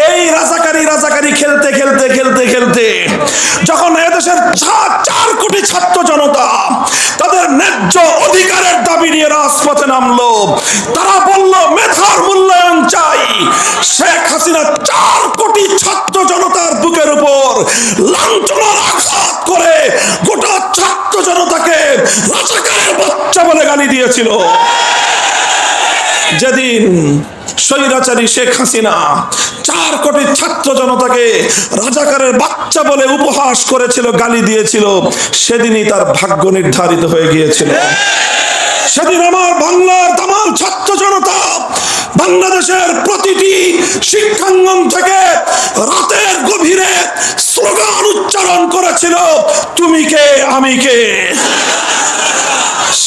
এই রাজাকারি রাজাকারি খেলতে খেলতে খেলতে খেলতে যখন এদেশের 4 কোটি ছাত্র জনতা তাদের ন্যায্য অধিকারের দাবি নিয়ে রাজপথে নামলো, তারা বলল মেধার মূল্যায়ন চাই। শেখ হাসিনা 4 কোটি ছাত্র জনতার বুকের উপর লাঞ্ছনার আঘাত করে গোটা ছাত্র জনতাকে রাজাকারের বাচ্চা বলে গালি দিয়েছিল। যেদিন স্বৈরাচারী শেখ হাসিনা 4 কোটি ছাত্র জনতাকে রাজাকারের বাচ্চা বলে উপহাস করেছিল, গালি দিয়েছিল, সেদিনই তার ভাগ্য নির্ধারিত হয়ে গিয়েছিল। সেদিন আমার বাংলার তামাম ছাত্র জনতা বাংলাদেশের প্রতিটি শিক্ষাঙ্গন থেকে রাতের গভীরে স্লোগান উচ্চারণ করেছিল, তুমি কে আমি কে।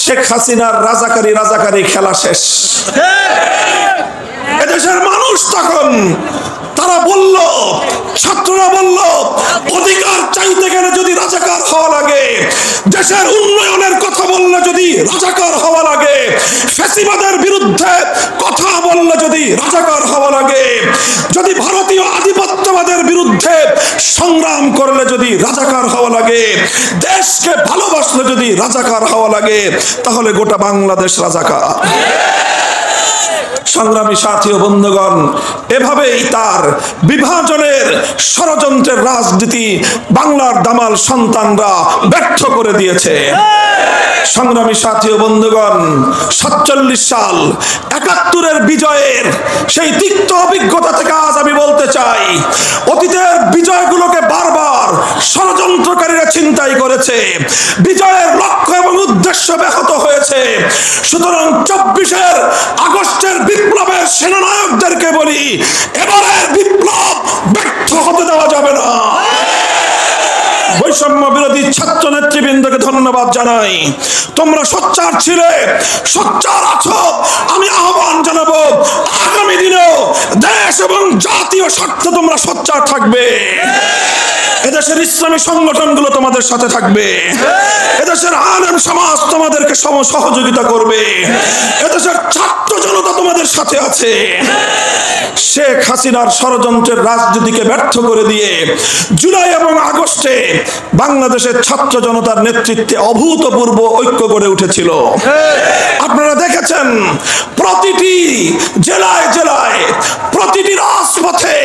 শেখ হাসিনার রাজাকারি রাজাকারি খেলা শেষ। এদেশের মানুষ তখন তারা বলল, ছাত্ররা বলল, অধিকার চাইতে গেলে যদি রাজাকার হওয়া লাগে, দেশের উন্নয়নের কথা বললে যদি রাজাকার হওয়া লাগে, ফ্যাসিবাদের বিরুদ্ধে কথা বললে যদি রাজাকার হওয়া লাগে, যদি ভারতীয় আধিপত্যবাদের বিরুদ্ধে সংগ্রাম করলে যদি রাজাকার হওয়া লাগে, দেশকে ভালোবাসলে যদি রাজাকার হওয়া লাগে, তাহলে গোটা বাংলাদেশ রাজাকার। সংগ্রামী সাথী ও বন্ধুগণ, এভাবেই তার বিভাজনের ষড়যন্ত্রের রাজনীতি বাংলার দামাল সন্তানরা ব্যর্থ করে দিয়েছে। সংগ্রামী সাথী ও বন্ধুগণ, 47 সাল 71-এর বিজয়ের সেই তিক্ত অভিজ্ঞতা থেকে আজ আমি বলতে চাই, অতীতের বিজয়গুলোকে বারবার ষড়যন্ত্রকারীরা ছিনতাই করেছে, বিজয়ের লক্ষ্য এবং উদ্দেশ্য ব্যাহত হয়েছে। সুতরাং 24 আগস্টের বিপ্লবের সেনানায়কদেরকে বলি, এবারের বিপ্লব ব্যর্থ হতে দেওয়া যাবে না। বৈষম্য বিরোধী ছাত্র নেতৃবৃন্দকে ধন্যবাদ জানাই, তোমরা সোচ্চার ছিলে, সোচ্চার আছো। আমি আহ্বান জানাবো, আগামী দিনেও দেশ এবং জাতীয় স্বার্থে তোমরা সোচ্চার থাকবে। এদেশের ইসলামী সংগঠনগুলো তোমাদের সাথে থাকবে, এদেশের আলেম সমাজ তোমাদেরকে সহযোগিতা করবে, এদেশের ছাত্র জনতা তোমাদের সাথে আছে। শেখ হাসিনার ষড়যন্ত্রের রাজনীতিকে ব্যর্থ করে দিয়ে জুলাই এবং আগস্টে বাংলাদেশের ছাত্র জনতার নেতৃত্বে অভূতপূর্ব ঐক্য গড়ে উঠেছিল। আপনারা দেখেছেন, প্রতিটি জেলায় জেলায়, প্রতিটি রাজপথে,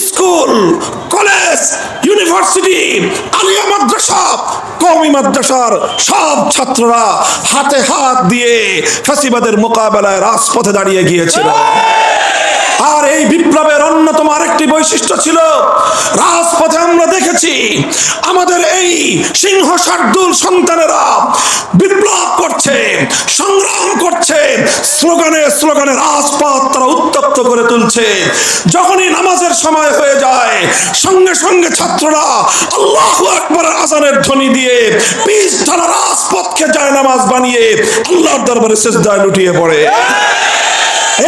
স্কুল, কলেজ, ইউনিভার্সিটি, আলিয়া মাদ্রাসা, কওমি মাদ্রাসার সব ছাত্ররা হাতে হাত দিয়ে ফ্যাসিবাদের মোকাবেলায় রাজপথে দাঁড়িয়ে গিয়েছিল। আর এই বিপ্লবের অন্যতম আরেকটি বৈশিষ্ট্য ছিল, রাজপথে আমরা দেখেছি আমাদের এই সিংহ শার্দুল সন্তানেরা বিপ্লব করছে, সংগ্রাম করছে, স্লোগানে স্লোগানে রাজপথ তারা উত্তপ্ত করে তুলছে। যখনই নামাজের সময় হয়ে যায়, সঙ্গে সঙ্গে ছাত্ররা আল্লাহু আকবার আযানের ধ্বনি দিয়ে পিচ ঢালা রাজপথকে যায় নামাজ বানিয়ে আল্লাহর দরবারে সিজদায় লুটিয়ে পড়ে।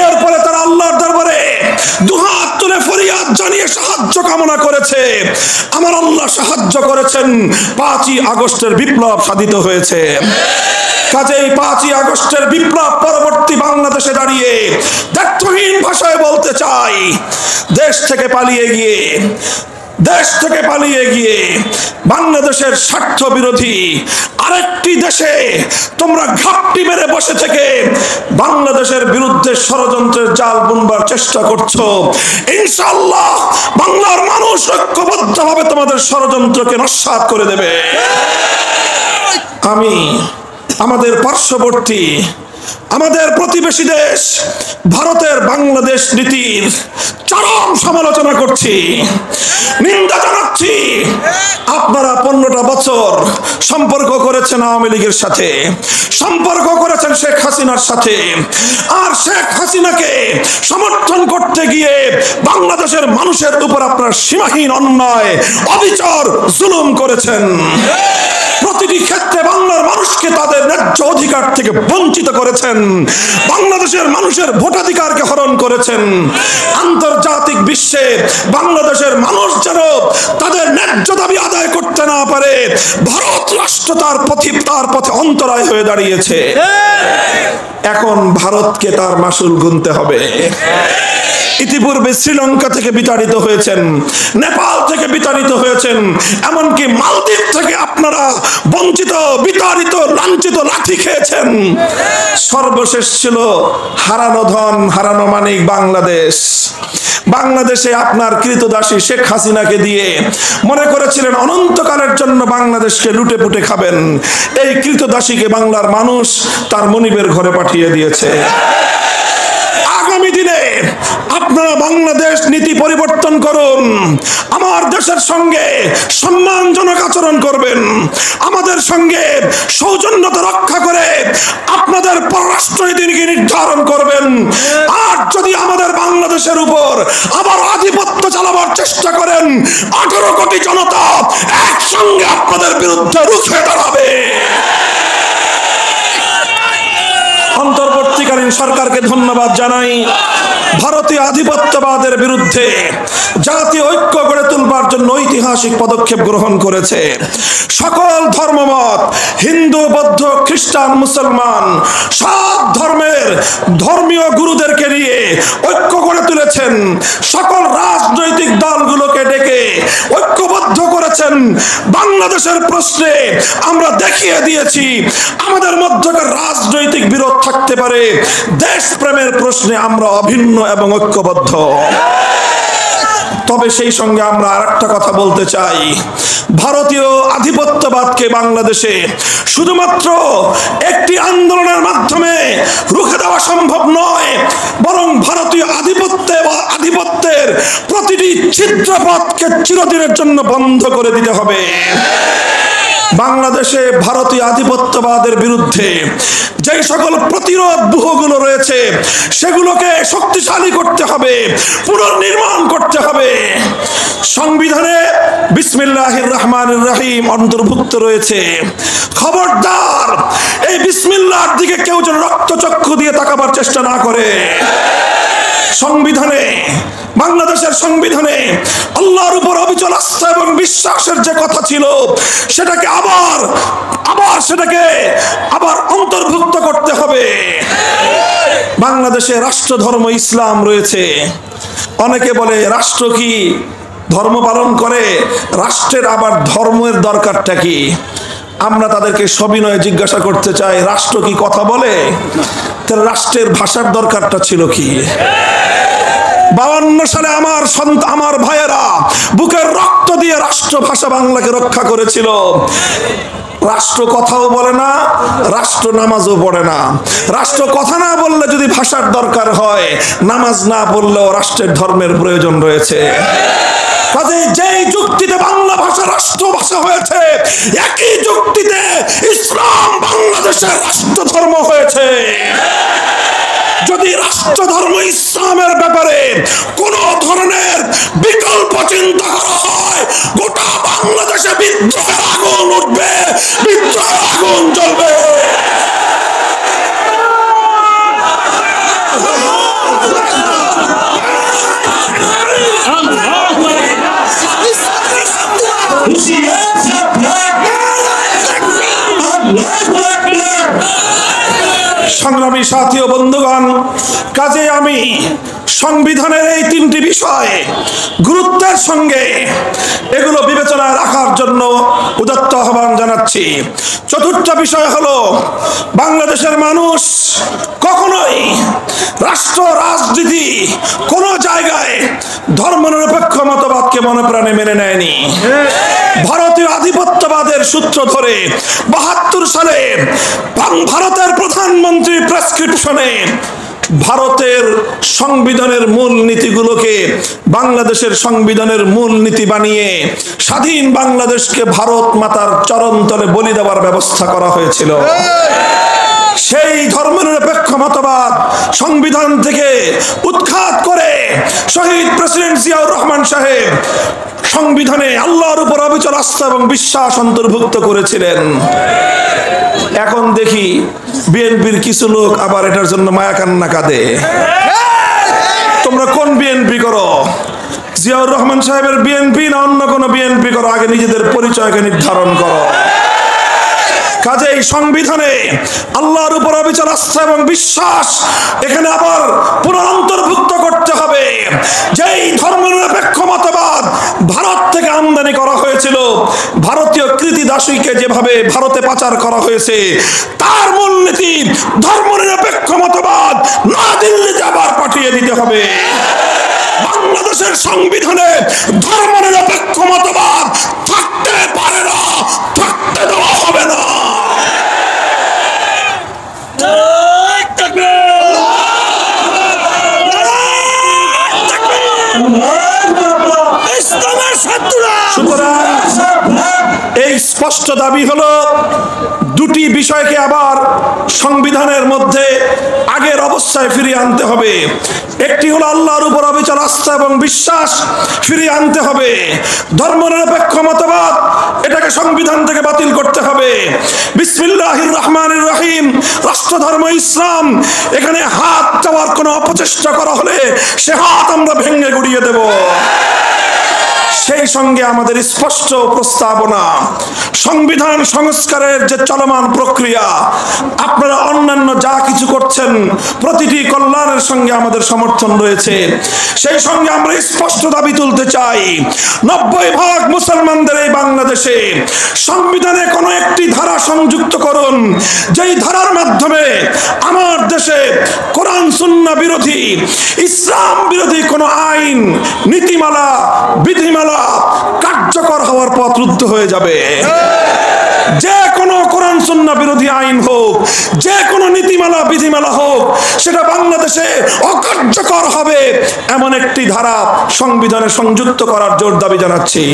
এরপরে তারা আল্লাহর দরবারে দুহাত তুলে ফরিয়াদ জানিয়ে সাহায্য কামনা করেছে। আমার আল্লাহ সাহায্য করেছেন, 5ই আগস্টের বিপ্লব সাধিত হয়েছে। কাজেই 5ই আগস্টের বিপ্লব পরবর্তী বাংলাদেশে দাঁড়িয়ে দ্ব্যর্থহীন ভাষায় বলতে চাই, দেশ থেকে পালিয়ে গিয়ে বাংলাদেশের স্বার্থ বিরোধী আরেকটি দেশে তোমরা ঘাপটি মেরে বসে থেকে বাংলাদেশের বিরুদ্ধে ষড়যন্ত্রের জাল বুনবার চেষ্টা করছো। ইনশাআল্লাহ বাংলার মানুষ ঐক্যবদ্ধভাবে তোমাদের ষড়যন্ত্রকে নস্যাৎ করে দেবে। আমি আমাদের পার্শ্ববর্তী, আমাদের প্রতিবেশী দেশ ভারতের বাংলাদেশ নীতির চরম সমালোচনা করছি, নিন্দা জানাচ্ছি। আপনারা 15টা বছর সম্পর্ক করেছেন আওয়ামী লীগের সাথে, সম্পর্ক করেছেন শেখ হাসিনার সাথে, আর শেখ হাসিনাকে সমর্থন করতে গিয়ে বাংলাদেশের মানুষের উপর আপনারা সীমাহীন অন্যায়, অবিচার, জুলুম করেছেন। প্রতিটি ক্ষেত্রে বাংলার মানুষকে তাদের ন্যায্য অধিকার থেকে বঞ্চিত করেছেন, বাংলাদেশের মানুষের ভোটাধিকারকে হরণ করেছেন। আন্তর্জাতিক বিশ্বে বাংলাদেশের মানুষ যেন তাদের ন্যায্য দাবি আদায় করতে না পারে, ভারত রাষ্ট্র তার পথে অন্তরায় হয়ে দাঁড়িয়েছে। এখন ভারতকে তার মাসুল গুনতে হবে। ইতিপূর্বে শ্রীলঙ্কা থেকে বিতাড়িত হয়েছেন, নেপাল থেকে বিতাড়িত হয়েছেন, এমনকি মালদ্বীপ থেকে আপনারা বঞ্চিত, বিতাড়িত, লাঞ্ছিত, লাঠি খেয়েছেন। সর্বশেষ ছিল হারানো ধন, হারানো মানিক বাংলাদেশ। বাংলাদেশে আপনার কৃতদাসী শেখ হাসিনাকে দিয়ে মনে করেছিলেন অনন্তকালের জন্য বাংলাদেশকে লুটে পুটে খাবেন। এই কৃতদাসীকে বাংলার মানুষ তার মনিবের ঘরে পাঠিয়ে দিয়েছে। আগামী দিনে আপনারা বাংলাদেশ নীতি পরিবর্তন করুন, আমার দেশের সঙ্গে সম্মানজনক আচরণ করবেন, আমাদের সঙ্গে সৌজন্যতা রক্ষা করে আপনাদের পররাষ্ট্রনীতি নির্ধারণ করবেন। আর যদি আমাদের বাংলাদেশের উপর আবার আধিপত্য চালাবার চেষ্টা করেন, 18 কোটি জনতা একসঙ্গে আপনাদের বিরুদ্ধে রুখে দাঁড়াবে। অন্তর্বর্তীকালীন সরকারকে ধন্যবাদ জানাই। ভারতীয় আধিপত্যবাদের বিরুদ্ধে জাতীয় ঐক্য গড়ে তুলবার জন্য ঐতিহাসিক পদক্ষেপ গ্রহণ করেছে। সকল ধর্মমত, হিন্দু, বৌদ্ধ, খ্রিস্টান, মুসলমান, সব ধর্মের ধর্মীয় গুরুদেরকে নিয়ে ঐক্য গড়ে তুলেছেন। সকল রাজনৈতিক দলগুলোকে ডেকে ঐক্যবদ্ধ করেছেন। বাংলাদেশের প্রশ্নে আমরা দেখিয়ে দিয়েছি আমাদের মধ্যকার রাজনৈতিক বিরোধ থাকতে পারে, দেশপ্রেমের প্রশ্নে আমরা অভিন্ন এবং ঐক্যবদ্ধ। তবে সেই সঙ্গে আমরা আরেকটা কথা বলতে চাই, ভারতীয় আধিপত্যবাদকে বাংলাদেশে শুধুমাত্র একটি আন্দোলনের মাধ্যমে রুখে দেওয়া সম্ভব নয়, বরং ভারতীয় আধিপত্যের প্রতিটি ছিদ্রপথকে চিরদিনের জন্য বন্ধ করে দিতে হবে। বাংলাদেশে ভারতীয় আধিপত্যবাদের বিরুদ্ধে যে সকল প্রতিরোধ ব্যূহগুলো রয়েছে সেগুলোকে শক্তিশালী করতে হবে, পুনর্নির্মাণ করতে হবে। সংবিধানে বিসমিল্লাহির রহমানির রহিম অন্তর্ভুক্ত রয়েছে। খবরদার এই বিসমিল্লাহর দিকে কেউ যেন রক্তচক্ষু দিয়ে তাকাবার চেষ্টা না করে। সংবিধানে, বাংলাদেশের সংবিধানে আল্লাহর উপর অবিচল আস্থা এবং বিশ্বাসের যে কথা ছিল সেটাকে আবার অন্তর্ভুক্ত করতে হবে। বাংলাদেশে রাষ্ট্র ধর্ম ইসলাম রয়েছে। অনেকে বলে রাষ্ট্র কি ধর্ম পালন করে, রাষ্ট্রের আবার ধর্মের দরকারটা কি? আমরা তাদেরকে সবিনয়ে জিজ্ঞাসা করতে চাই, রাষ্ট্র কি কথা বলে? তাহলে রাষ্ট্রের ভাষার দরকারটা ছিল কি? 52 সালে আমার ভাইয়েরা বুকের রক্ত দিয়ে রাষ্ট্র ভাষা বাংলাকে রক্ষা করেছিল। রাষ্ট্র কথাও বলে না, রাষ্ট্র নামাজও পড়ে না। রাষ্ট্র কথা না বললে যদি ভাষার দরকার হয়, নামাজ না পড়লেও রাষ্ট্রের ধর্মের প্রয়োজন রয়েছে। কাজে যেই যুক্তিতে বাংলা ভাষা রাষ্ট্র ভাষা হয়েছে, একই যুক্তিতে ইসলাম বাংলাদেশের রাষ্ট্র ধর্ম হয়েছে। যদি রাষ্ট্র ধর্ম ইসলামের ব্যাপারে কোন ধরনের বিকল্প চিন্তা করা হয়, গোটা বাংলাদেশে বিদ্রোহের আগুন উঠবে, বিদ্রোহের আগুন জ্বলবে। সংগ্রামী সাথী ও বন্ধুগণ, কাজে আমি সংবিধানের এই 3টি বিষয় গুরুত্বের সঙ্গে এগুলো বিবেচনায় রাখার জন্য উদাত্ত আহ্বান জানাচ্ছি। 4র্থ বিষয় হলো, বাংলাদেশের মানুষ কখনোই রাষ্ট্র রাজনীতি কোন জায়গায় ধর্মনিরপেক্ষ মতবাদকে মনে প্রাণে মেনে নেয়নি। ভারতীয় আধিপত্যবাদের সূত্র ধরে 72 সালে ভারতের প্রধানমন্ত্রী প্রেসক্রিপশনে ভারতের সংবিধানের মূল নীতিগুলোকে বাংলাদেশের সংবিধানের মূল নীতি বানিয়ে স্বাধীন বাংলাদেশকে ভারত মাতার চরণতলে বলি দেওয়ার ব্যবস্থা করা হয়েছিল। সেই ধর্মনিরপেক্ষ মতবাদ সংবিধান থেকে উৎখাত করে শহীদ প্রেসিডেন্ট জিয়াউর রহমান সাহেব সংবিধানে আল্লাহর উপর অবিচল আস্থা এবং বিশ্বাস অন্তর্ভুক্ত করেছিলেন। এখন দেখি বিএনপির কিছু লোক আবার এটার জন্য মায়া কান্না কাঁদে। তোমরা কোন বিএনপি করো? জিয়াউর রহমান সাহেবের বিএনপি না অন্য কোনো বিএনপি করো, আগে নিজেদের পরিচয়কে নির্ধারণ করো। কাজেই সংবিধানে আল্লাহর উপর অবিচল আস্থা এবং বিশ্বাস এখানে আবার পুনরন্তর্ভুক্ত করতে হবে। যেই ধর্মনিরপেক্ষ মতবাদ ভারত থেকে আমদানি করা হয়েছিল, ভারতীয় কৃতিদাসীকে যেভাবে ভারতে পাচার করা হয়েছে, তার মূলনীতি ধর্মনিরপেক্ষ মতবাদ নয়াদিল্লিতে আবার পাঠিয়ে দিতে হবে। বাংলাদেশের সংবিধানে ধর্মনিরপেক্ষ মতবাদ থাকতে পারে না, থাকতে দেওয়া হবে না। সুতরাং এই স্পষ্ট দাবি হলো দুটি বিষয়কে আবার সংবিধানের মধ্যে আগের অবস্থায় ফিরিয়ে আনতে হবে। একটি হলো আল্লাহর উপর অবিচল আস্থা এবং বিশ্বাস ফিরিয়ে আনতে হবে। ধর্মনিরপেক্ষ মতবাদ এটাকে সংবিধান থেকে বাতিল করতে হবে। বিসমিল্লাহির রহমানির রহিম, রাষ্ট্রধর্ম ইসলাম, এখানে হাত চাওয়ার কোনো অপচেষ্টা করা হলে সে হাত আমরা ভেঙে গুড়িয়ে দেব। সেই সঙ্গে আমাদের স্পষ্ট প্রস্তাবনা, সংবিধান সংস্কারের যে চলমান প্রক্রিয়া, আপনারা অন্যান্য যা কিছু করছেন প্রতিটি কল্যাণের সঙ্গে আমাদের সমর্থন রয়েছে। সেই সঙ্গে আমরা স্পষ্ট দাবি তুলতে চাই, 90% মুসলমানদের এই বাংলাদেশে সংবিধানে কোনো একটি ধারা সংযুক্ত করুন, যেই ধারার মাধ্যমে আমার দেশে কোরআন সুন্নাহ বিরোধী, ইসলাম বিরোধী কোনো আইন, নীতিমালা, বিধিমালা কার্যকর হওয়ার পথ রুদ্ধ হয়ে যাবে। যে কোনো কোরআন সুন্নাহ বিরোধী আইন হোক, যে কোনো নীতিমালা বিধিমালা হোক, সেটা বাংলাদেশে অকার্যকর হবে এমন একটি ধারা সংবিধানে সংযুক্ত করার জোর দাবি জানাচ্ছি।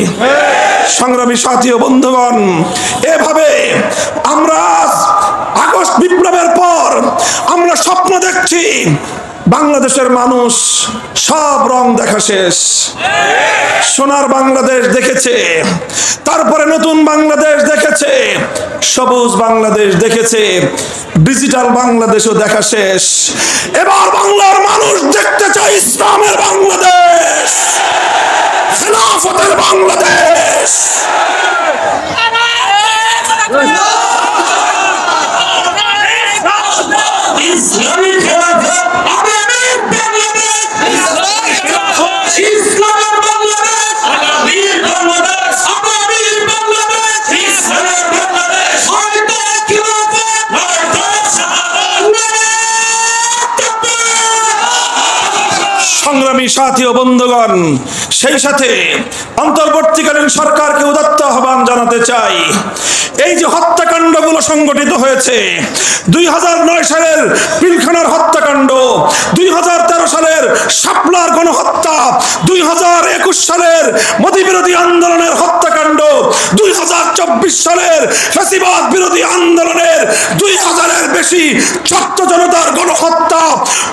সংগ্রামী সাথী ও বন্ধুগণ, এভাবে আমরা আগস্ট বিপ্লবের পর আমরা স্বপ্ন দেখছি বাংলাদেশের মানুষ সব রং দেখা শেষ। সোনার বাংলাদেশ দেখেছে, তারপরে নতুন বাংলাদেশ দেখেছে, সবুজ বাংলাদেশ দেখেছে, ডিজিটাল বাংলাদেশও দেখা শেষ। এবার বাংলার মানুষ দেখতে চায় ইসলামের বাংলাদেশ, খেলাফতের বাংলাদেশ। সংগ্রামী সাথী ও বন্ধুগণ, সেই সাথে অন্তর্বর্তীকালীন সরকারকে উদাত্ত আহ্বান জানাতে চাই। এই যে হত্যাকাণ্ডগুলো সংগঠিত হয়েছে, 2009 সালের পিলখানার হত্যাকাণ্ড, 2013 সালের শাপলার গণহত্যা, 2021 সালের মোদী বিরোধী আন্দোলনের হত্যাকাণ্ড, 2024 সালের ফ্যাসিবাদ বিরোধী আন্দোলনের 2000-এর বেশি ছাত্র জনতার গণহত্যা,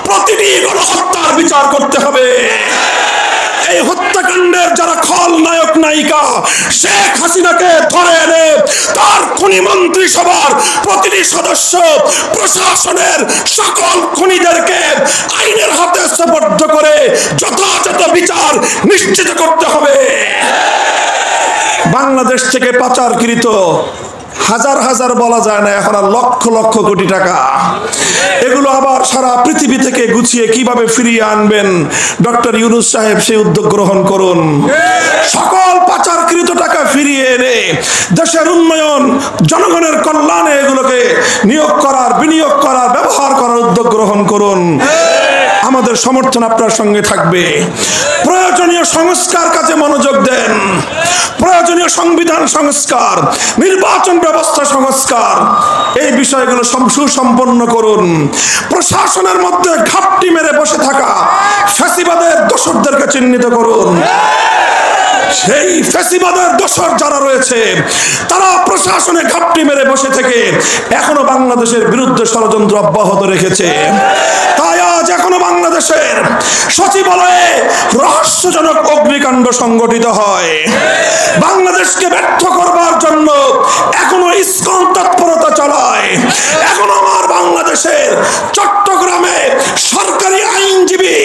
প্রতিটি গণহত্যার বিচার করতে হবে। এই হত্যাকাণ্ডের যারা খলনায়ক নায়িকা, শেখ হাসিনাকে ধরে এনে তার খুনি মন্ত্রিসভার প্রতিটি সদস্য, প্রশাসনের সকল খুনিদেরকে আইনের হাতে সোপর্দ করে যথাযথ বিচার নিশ্চিত করতে হবে। বাংলাদেশ থেকে পাচারকৃত হাজার হাজার বলা যায় না, এখন আর লক্ষ লক্ষ কোটি টাকা, এগুলো আবার সারা পৃথিবী থেকে গুছিয়ে কিভাবে ফিরিয়ে আনবেন, ডক্টর ইউনূস সাহেব সেই উদ্যোগ গ্রহণ করুন। সকল পাচারকৃত টাকা ফিরিয়ে এনে দেশের উন্নয়ন, জনগণের কল্যাণে এগুলোকে নিয়োগ করার, বিনিয়োগ করার, ব্যবহার করার উদ্যোগ গ্রহণ করুন। আমাদের সমর্থন আপনার সঙ্গে থাকবে। প্রয়োজনীয় সংস্কার কাজে মনোযোগ দেন, প্রয়োজনীয় সংবিধান সংস্কার, নির্বাচন ব্যবস্থা সংস্কার, এই বিষয়গুলো সুসম্পন্ন করুন। প্রশাসনের মধ্যে ঘাপটি মেরে বসে থাকা ফ্যাসিবাদের দোষরদেরকে চিহ্নিত করুন। সেই ফ্যাসিবাদের দোষর যারা রয়েছে, তারা প্রশাসনে ঘাপটি মেরে বসে থেকে এখনো বাংলাদেশের বিরুদ্ধে ষড়যন্ত্র অব্যাহত রেখেছে। তাই আজ এখনো বাংলাদেশের সচিবালয়ে রহস্যজনক অগ্নিকাণ্ড সংগঠিত হয়। বাংলাদেশকে ব্যর্থ করবার জন্য এখনো ইসকন তৎপরতা চালায়। এখন আমার বাংলাদেশের চট্টগ্রামে সরকারি আইনজীবী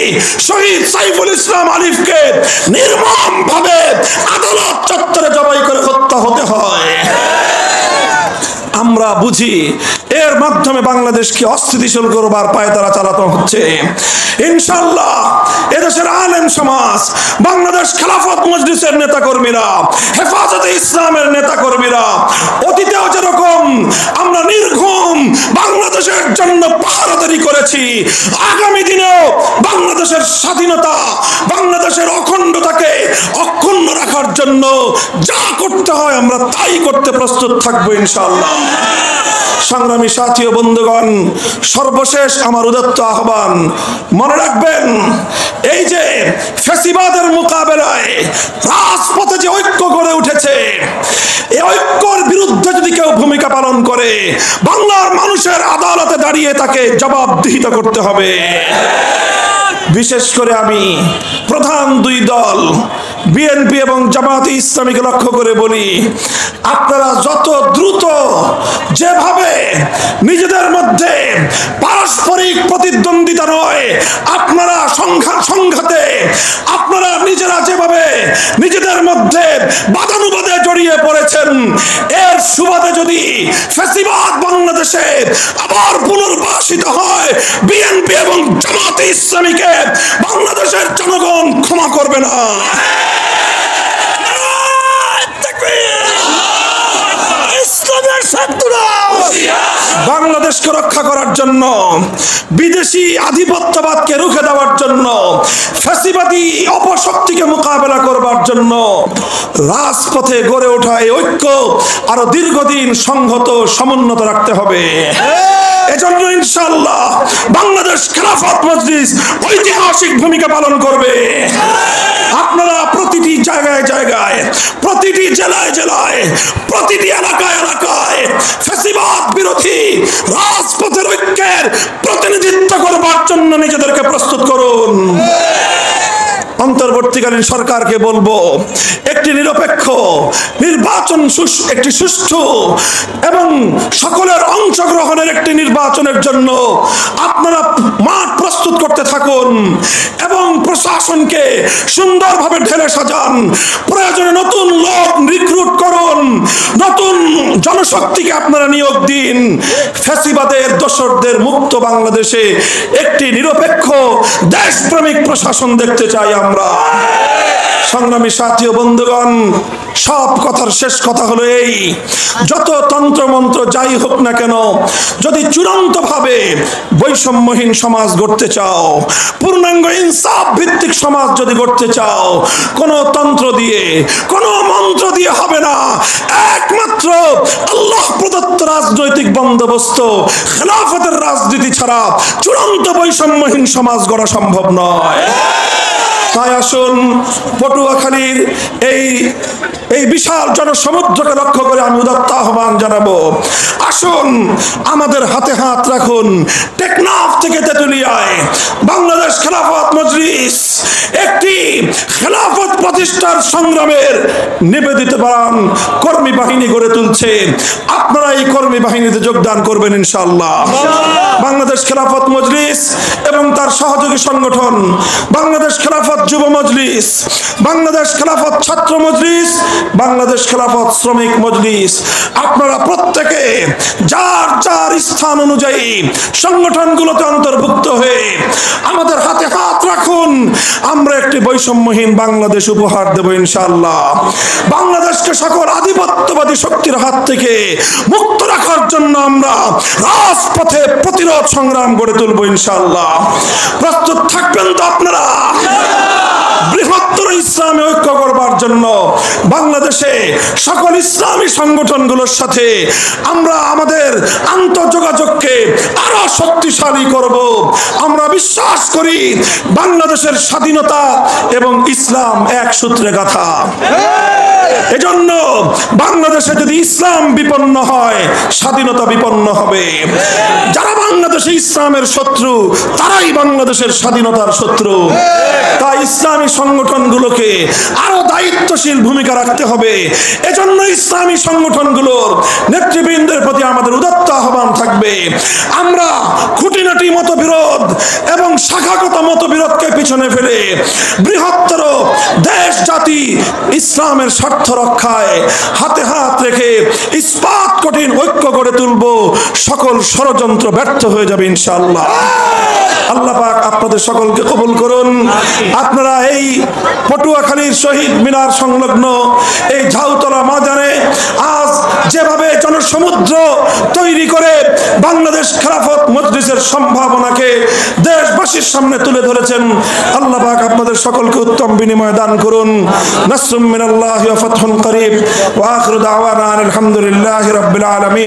শহীদ সাইফুল ইসলাম আলিফকে নির্মমভাবে আদালত চত্বরে জবাই করে হত্যা হতে হয়। আমরা বুঝি এর মাধ্যমে বাংলাদেশকে অস্থিতিশীল করবার পায়তারা চালানো হচ্ছে। ইনশাআল্লাহ এদেশের আলেম সমাজ, বাংলাদেশ খেলাফত মজলিসের নেতাকর্মীরা, হেফাজতে ইসলামের নেতাকর্মীরা অতীতেও যেরকম আমরা নির্ঘুম বাংলাদেশের জন্য পাহারাদারি করেছি, আগামী দিনেও বাংলাদেশের স্বাধীনতা, বাংলাদেশের অখণ্ডতাকে অক্ষুণ্ণ রাখার জন্য যা করতে হয় আমরা তাই করতে প্রস্তুত থাকবো ইনশাআল্লাহ। সংগ্রামী সাথী ও বন্ধুগণ, সর্বশেষ আমার উদাত্ত আহ্বান, মনে রাখবেন এই যে ফ্যাসিবাদের মোকাবেলায় রাজপথে যে ঐক্য গড়ে উঠেছে, এই ঐক্যর বিরুদ্ধে যদি কেউ ভূমিকা পালন করে, বাংলার মানুষের আদালতে দাঁড়িয়ে তাকে জবাবদিহিতা করতে হবে। বিশেষ করে আমি প্রধান দুই দল বিএনপি এবং জামায়াতে ইসলামীকে লক্ষ্য করে বলি, আপনারা যত দ্রুত যেভাবে নিজেদের মধ্যে পারস্পরিক প্রতিদ্বন্দ্বিতা নয়, আপনারা সংঘাতে আপনারা নিজেরা যেভাবে নিজেদের মধ্যে বাদানুবাদে জড়িয়ে পড়েছেন, এর সুবাদে যদি ফ্যাসিবাদ বাংলাদেশে আবার পুনর্বাসিত হয়, বিএনপি এবং জামায়াতে ইসলামীকে বাংলাদেশের জনগণ ক্ষমা করবে না। বাংলাদেশকে রক্ষা করার জন্য, বিদেশি আধিপত্যবাদকে রুখে দেওয়ার জন্য, ফ্যাসিবাদী অপশক্তিকে মোকাবেলা করবার জন্য রাজপথে গড়ে ওঠা এই ঐক্য আরো দীর্ঘদিন সংহত সমুন্নত রাখতে হবে। এজন্য ইনশাআল্লাহ বাংলাদেশ খেলাফত মজলিস ঐতিহাসিক ভূমিকা পালন করবে। আপনারা প্রতিটি জায়গায় জায়গায়, প্রতিটি জেলায় জেলায়, প্রতিটি এলাকায় এলাকায় ফ্যাসিবাদ বিরোধী রাজপথের ঐক্যের প্রতিনিধিত্ব করবার জন্য নিজেদেরকে প্রস্তুত করুন। অন্তর্বর্তীকালীন সরকারকে বলবো, একটি নিরপেক্ষ নির্বাচন, একটি সুষ্ঠু এবং সকলের অংশগ্রহণের একটি নির্বাচনের জন্য আপনারা মাঠ প্রস্তুত করতে থাকুন এবং প্রশাসনকে সুন্দরভাবে ঢেলে সাজান। প্রয়োজনে নতুন লোক রিক্রুট করুন, নতুন জনশক্তিকে আপনারা নিয়োগ দিন। ফ্যাসিবাদের দোসরদের মুক্ত বাংলাদেশে একটি নিরপেক্ষ দেশপ্রেমিক প্রশাসন দেখতে চাই আমরা। সংগ্রামী সাথী ও বন্ধুগণ, সব কথার শেষ কথা হলো এই, যত তন্ত্রমন্ত্র যাই হোক না কেন, যদি চূড়ান্তভাবে বৈষম্যহীন সমাজ গড়তে চাও, পূর্ণাঙ্গ ইনসাফ ভিত্তিক সমাজ যদি গড়তে চাও, কোনো তন্ত্র দিয়ে, কোনো মন্ত্র দিয়ে হবে না। একমাত্র আল্লাহ প্রদত্ত রাজনৈতিক বন্দোবস্ত, খেলাফতের রাজনীতি ছাড়া চূড়ান্ত বৈষম্যহীন সমাজ গড়া সম্ভব নয়। তাই আসুন পটুয়াখালীর এই বিশাল জনসমুদ্রকে লক্ষ্য করে আমি উদাত্ত আহ্বান জানাবো, আসুন আমাদের হাতে হাত রাখুন। টেকনাফ থেকে তেতুলিয়ায় বাংলাদেশ খেলাফত মজলিস একটি খেলাফত প্রতিষ্ঠার সংগ্রামের নিবেদিত প্রাণ কর্মী বাহিনী গড়ে তুলছে। আপনারা এই কর্মী বাহিনীতে যোগদান করবেন ইনশাআল্লাহ। বাংলাদেশ খেলাফত মজলিস এবং তার সহযোগী সংগঠন বাংলাদেশ খেলাফত যুব মজলিস, বাংলাদেশ খেলাফত ছাত্র মজলিস, বাংলাদেশ খেলাফত শ্রমিক মজলিস, আপনারা প্রত্যেকে যার যার স্থান অনুযায়ী সংগঠনগুলোতে অন্তর্ভুক্ত হয়ে আমাদের হাতে হাত রাখুন। আমরা একটি বৈষম্যহীন বাংলাদেশ উপহার দেব ইনশাআল্লাহ। বাংলাদেশকে সকল আধিপত্যবাদী শক্তির হাত থেকে মুক্ত রাখার জন্য আমরা রাজপথে প্রতিরোধ সংগ্রাম গড়ে তুলব ইনশাআল্লাহ। প্রস্তুত থাকবেন তো আপনারা? বৃহত্তর ইসলামে ঐক্য করবার জন্য বাংলাদেশে সকল ইসলামী সংগঠনগুলোর সাথে আমরা আমাদের আন্তঃযোগাযোগকে আরো শক্তিশালী করব। আমরা বিশ্বাস করি বাংলাদেশের স্বাধীনতা এবং ইসলাম এক সূত্রে গাঁথা। এজন্য বাংলাদেশে যদি ইসলাম বিপন্ন হয়, স্বাধীনতা বিপন্ন হবে। যারা বাংলাদেশে ইসলামের শত্রু, তারাই বাংলাদেশের স্বাধীনতার শত্রু। তাই ইসলামী সংগঠনগুলোকে আরো দায়িত্বশীল ভূমিকা রাখতে হবে। এজন্য ইসলামী সংগঠনগুলোর নেতৃবৃন্দের প্রতি আমাদের উদাত্ত আহ্বান থাকবে, আমরা খুঁটি খুঁটিনাটি মতবিরোধ এবং শাখাগত মতবিরোধকে পিছনে ফেলে বৃহত্তর দেশ জাতি ইসলামের স্বার্থ রক্ষায় হাতে হাত রেখে ইস্পাত কঠিন ঐক্য গড়ে তুলব। সকল ষড়যন্ত্র ব্যর্থ হয়ে যাবে ইনশাআল্লাহ। আল্লাহ পাক আপনাদের সকলকে কবুল করুন। আপনারা এই পটুয়াখালীর শহীদ মিনার সংলগ্ন এই ঝাউতলা ময়দানে আজ যেভাবে জনসমুদ্র তৈরি করে বাংলাদেশ খেলাফত মজলিসের সম্ভাবনাকে দেশবাসীর সামনে তুলে ধরেছেন, আল্লাহ পাক আপনাদের সকলকে উত্তম বিনিময় দান করুন। নাসরুম মিনাল্লাহি ওয়া ফাতহুন করিব ওয়া আখিরু দাওয়ানা আলহামদুলিল্লাহি রাব্বিল আলামিন।